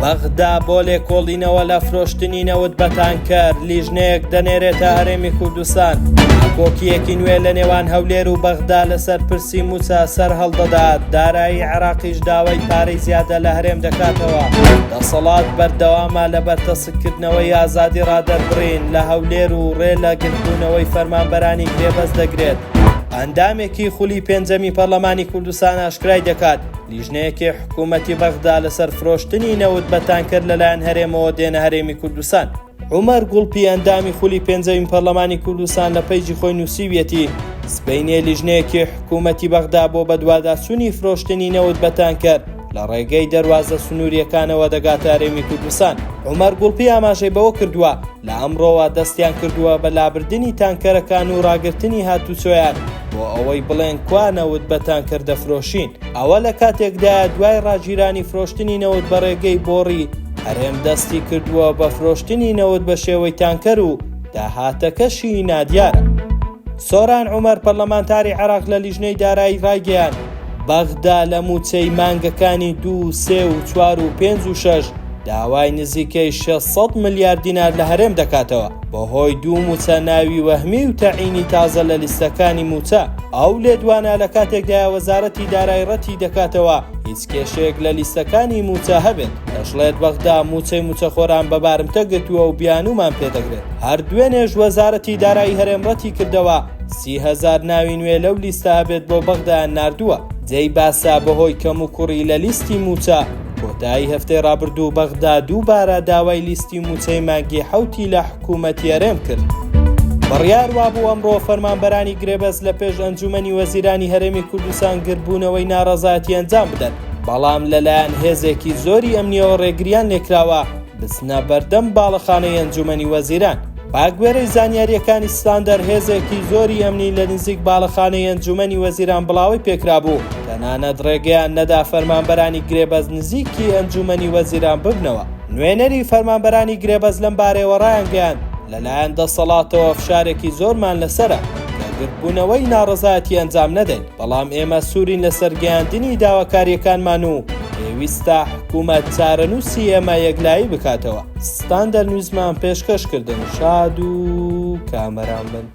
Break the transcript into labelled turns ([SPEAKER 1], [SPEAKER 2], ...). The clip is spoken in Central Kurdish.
[SPEAKER 1] بەغدا بۆ لێکۆڵینەوە لە فرۆشتنی نەوت بە تانکەر لیژنەیەک دەنێرێتە هەرێمی کوردستان. کۆکیەکی نوێ لە نێوان هەولێر و بەغدا لەسەر پرسی موچە سەر هەڵدەدات. دارایی عێراقیش داوای پارەی زیادە لە هەرێم دەکاتەوە. دەسەڵات بەردەوامە لە بەرتەسکردنەوەی ئازادی ڕادەربڕین لە هەولێر و ڕێ لە گرتبوونەوەی فەرمانبەرانی گرێبەست دەگرێت. ئەندامێکی خولی پێنجەمی پەرلەمانی کوردستان ئاشکرای دەکات لیژنەیەکی حکوومەتی بەغدا لەسەر فرۆشتنی نەوت بە تانکەر لەلایەن هەرێمەوە دێنە هەرێمی کوردستان. عومەر گوڵپی ئەندامی خولی پێنجەمی پەرلەمانی کوردستان لە پەیجی خۆی نووسیویەتی سبەینێ لیژنەیەکی حکوومەتی بەغدا بۆ بەدواداچوونی فرۆشتنی نەوت بە تانکەر لە ڕێگەی دەواازە سنووریەکانەوە دەگاتە هەرێمی کوردستان. عومەر گوڵپی ئاماژەی بەوە کردووە لە ئەمڕۆوە دەستیان کردووە بە لابردنی تانکەرەکان و ڕاگررتنی هاتوچۆیان بۆ ئەوەی بڵێن کوانەوت بە تانکەر دەفرۆشین. ئەوە لە کاتێکدا دوای ڕاگیرانی فرۆشتنی نەوت بە ڕێگەی بۆڕی هەرێم دەستی کردووە بە فرۆشتنی نەوت بە شێوەی تانکەر و داهاتەکەشی نادیارە. سۆران عومەر پەرلەمانتاری عێراق لە لیژنەی دارایی ڕایگەیان بەغدا لە موچەی مانگەکانی 2، 3، 4 و 5 و 6 داوای نزیکەی 600 ملیار دینار لە هەرێم دەکاتەوە بەهۆی 2 موچە ناوی وەهمی و تەعینی تازە لە لیستەکانی موچە. ئەو لێدوانە لە کاتێکدا وەزارەتی دارایی ڕەتی دەکاتەوە هیچ کێشەیەک لە لیستەکانی موچە هەبێت. دەشڵێت بەغدا موچەی موچەخۆران بە بارمتە گرتووە و بیانومان پێدەگرێت. هەر دوێنێش وەزارەتی دارایی هەرێم ڕەتی کردەوە 30,000 ناوی نوێ لەو لیستە هەبێت بۆ بەغدایان ناردووە. جێی باسا بەهۆی کەم و کوڕی لە لیستی موچە کۆتایی هەفتەی ڕابردوو بەغدا دووبارە داوای لیستی موچەی مانگی 7 لە حکوومەتی هەرێم کرد. بڕیار وابوو ئەمڕۆ فەرمانبەرانی گرێبەست لە پێش ئەنجومەنی وەزیرانی هەرێمی کوردستان گربوونەوەی ناڕەزایەتی ئەنجام بدەن، بەڵام لەلایەن هێزێکی زۆری ئەمنیەوە ڕێگریان لێکراوە بچنە بەردەم باڵەخانەی ئەنجومەنی وەزیران. باگوێرەی زانیاریەکانی ستاندەر هێزێکی زۆری ئەمنی لە نزیک باڵەخانەی ئەنجومەنی وەزیران بڵاوی پێکرابوو تەنانەت ڕێگەیان نەدا فەرمانبەرانی گرێبەست نزیکی ئەنجومەنی وەزیران ببنەوە. نوێنەری فەرمانبەرانی گرێبەست لەم بارەیەوە ڕایانگەیاند لەلایەن دەسەڵاتەوە فشارێکی زۆرمان لەسەرە کە گرتبوونەوەی ناڕەزایەتی ئەنجام نەدەین، بەڵام ئێمە سوورین لەسەر گەیاندنی داواکاریەکانمان و پێویستە حکوومەت چارەنووسی ئێمە یەکلایی بکاتەوە. ستاندەر نووزمان پێشکەشکردن. شاد و کامەران بن.